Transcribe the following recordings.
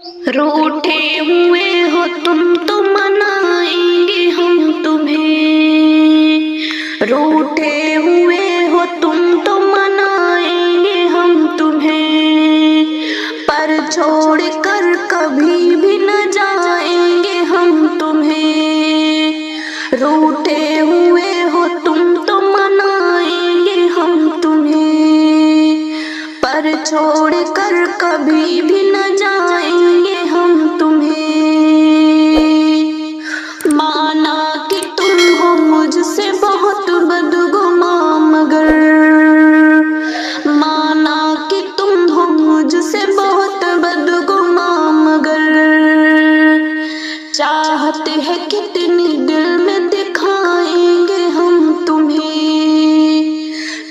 रूठे हुए हो तुम तो मनाएंगे हम तुम्हें। रूठे हुए हो तुम तो मनाएंगे हम तुम्हें, पर छोड़ कर कभी भी न जाएंगे हम तुम्हें। रूठे हुए हो तुम तो मनाएंगे हम तुम्हें, पर छोड़ कर कभी भी न जाएंगे हम तुम्हें। माना कि तुम हो मुझसे बहुत बदगुमां, मगर माना कि तुम हो मुझसे बहुत बदगुमां, मगर चाहत है कितनी दिल में दिखाएंगे हम तुम्हें।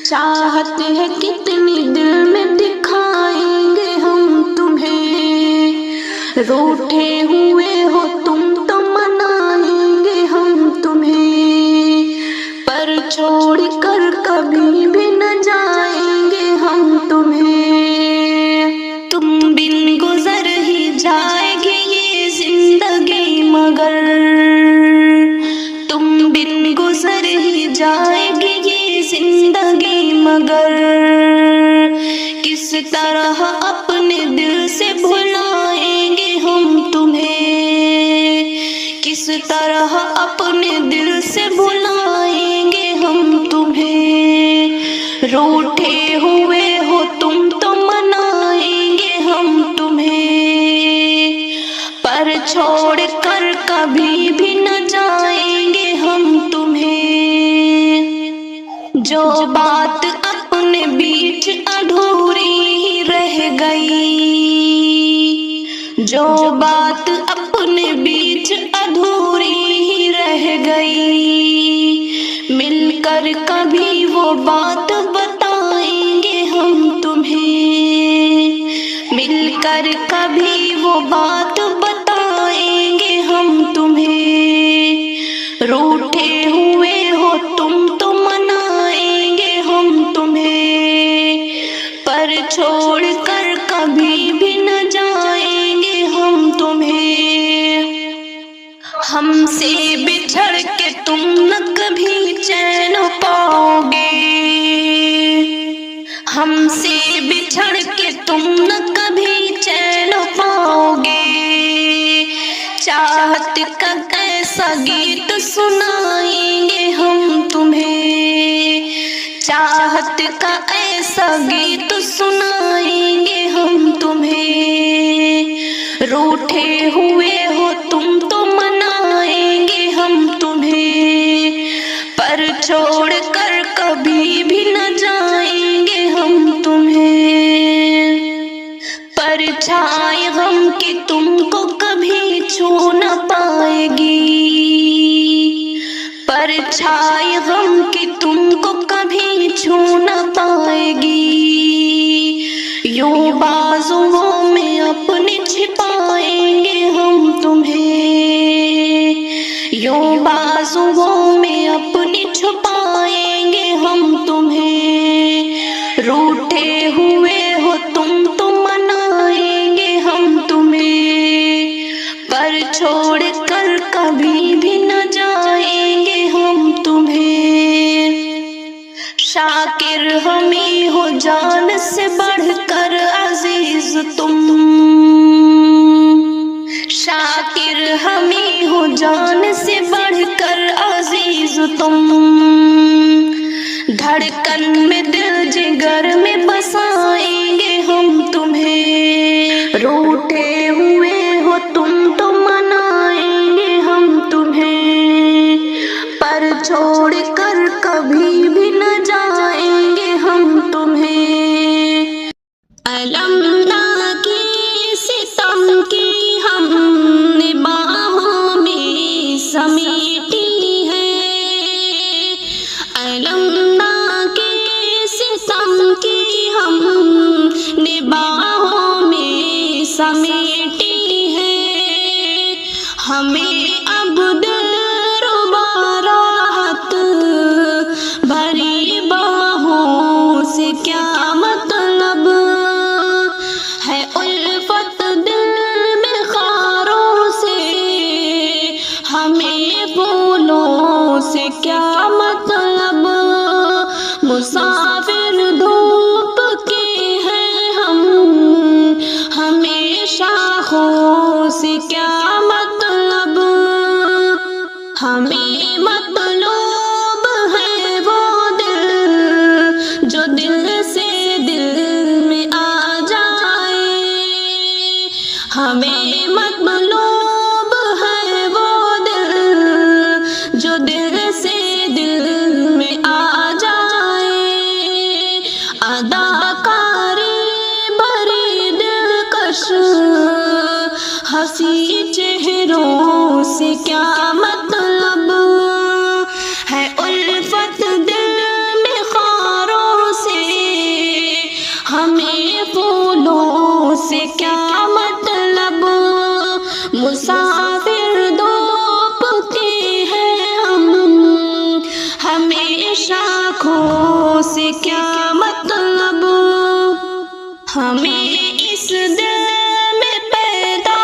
चाहत है कितनी दिल में दिखाएंगे हम तुम्हें। रूठे हुए हो तुम तो मनाएंगे हम तुम्हें, पर छोड़ कर कभी भी न जाएंगे हम तुम्हें। तुम बिन गुजर ही जाएगी ये जिंदगी, मगर तुम बिन गुजर ही जाएगी ये जिंदगी, मगर किस तरह अपने दिल से भुलाएंगे हम तुम्हें। किस तरह अपने दिल से भुलाएंगे हम तुम्हें। रूठे हुए हो तुम तो मनाएंगे हम तुम्हें, पर छोड़ कर कभी भी न जाएंगे हम तुम्हें। जो बात अपने बीच अधूरी ही रह गई, जो बात अपने बीच अधूरी ही रह गई, मिलकर कभी वो बात बताएंगे हम तुम्हें। मिलकर कभी वो बात बताएंगे हम तुम्हें। रूठे हुए हो तुम तो मनाएंगे हम तुम्हें, पर छोड़ कर कभी भी न जाएंगे हम तुम्हें। हमसे बिछड़ के तुम न कभी चैन पाओगे। हमसे बिछड़ के तुम न कभी चैन पाओगे। चाहत का कैसा गीत सुनाएंगे हम तुम्हें। चाहत का ऐसा गीत सुनाएंगे हम तुम्हें। रूठे हुए हो तुम तो मनाएंगे हम तुम्हें, पर छोड़ कर कभी भी न जाएंगे हम तुम्हें। परछाई गम की तुमको कभी छू न पाएगी। परछाई गम की तुमको कभी छू न पाएगी। यूं बाजुओं में अपने छिपाएंगे हम तुम्हें। यूं बाजुओं में अपने छुपाएंगे हम तुम्हें। रूठे हुए हो तुम तो मनाएंगे हम तुम्हें, पर छोड़ कर कभी भी न जाएंगे हम तुम्हें। शाकिर हमें हो जान से बढ़कर अजीज तुम। शाकिर हमें हो जान से बढ़कर अजीज तुम। धड़कन में दिल जिगर में बसाएंगे हम तुम्हें। रूठे हुए हो तुम तो मनाएंगे हम तुम्हें, पर छोड़ कर कभी भी न जाएंगे हम तुम्हें। अलम ना की सितम की हमने बाहों में समेटी है। अलम ना की सितम की हमने बाहों में समेटी है। हमें अब दिलरुबा राहत भरी बाहों से क्या मतलब है। उल्फत दिल में ہمیں مطلوب ہے وہ دل جو دل سے دل میں آ جائے، اداکاری بری دلکش ہنسی چہروں سے کیا مطلب ہے، الفت دل میں خاروں سے ہمیں پھولوں سے کیا مطلب، مسافر دھوپ کے ہیں ہم، ہمیں شاخوں سے کیا مطلب، ہمیں اس دل میں پیدا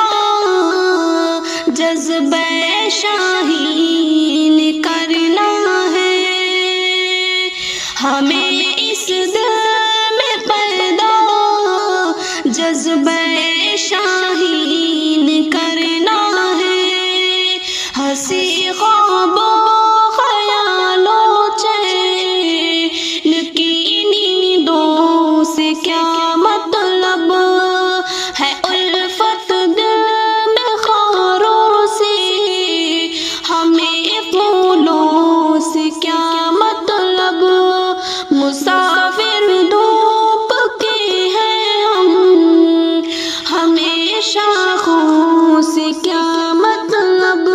جذبہ شاہین کرنا ہے، ہمیں اس دل میں پیدا جذبہ شاہین کرنا ہے، ہنسی خوابوں خیالوں چین کی نیندوں سے کیا مطلب ہے، الفت دل میں خاروں سے ہمیں پھولوں سے کیا مطلب، مسافر دھوپ کے ہیں ہم، ہمیں شاخوں سے کیا مطلب،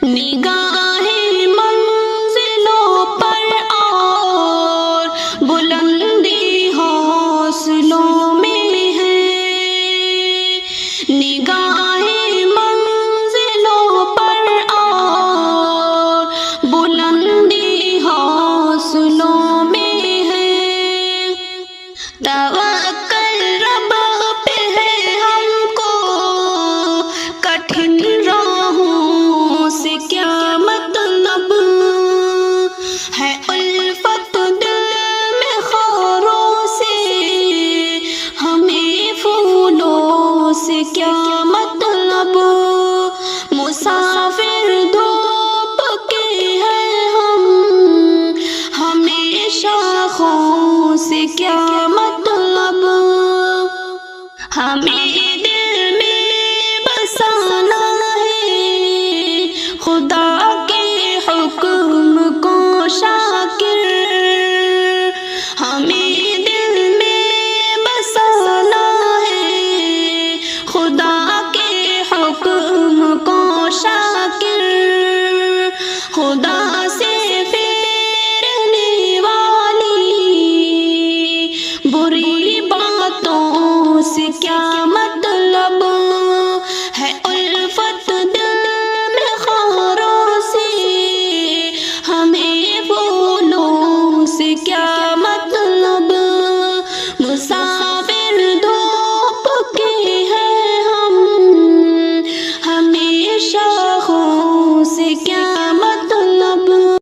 نگاہیں منزلوں پر اور بلندی حوصلوں میں ہے، نگاہیں منزلوں پر اور بلندی حوصلوں میں ہے، توکل رب پہ ہے ہم کو، کٹھن راہوں سے کیا مطلب ہے، الفت دل میں خاروں سے ہمیں پھولوں سے کیا مطلب، مسافر دھوپ کے ہیں ہم، ہمیں شاخوں سے کیا مطلب، ہمیں دل میں بسانا ہے خدا کے حکم کو شاکر، ہمیں دل میں بسانا ہے خدا کے حکم کو شاکر، خدا سے پھیرنے والی بری باتوں سے کیا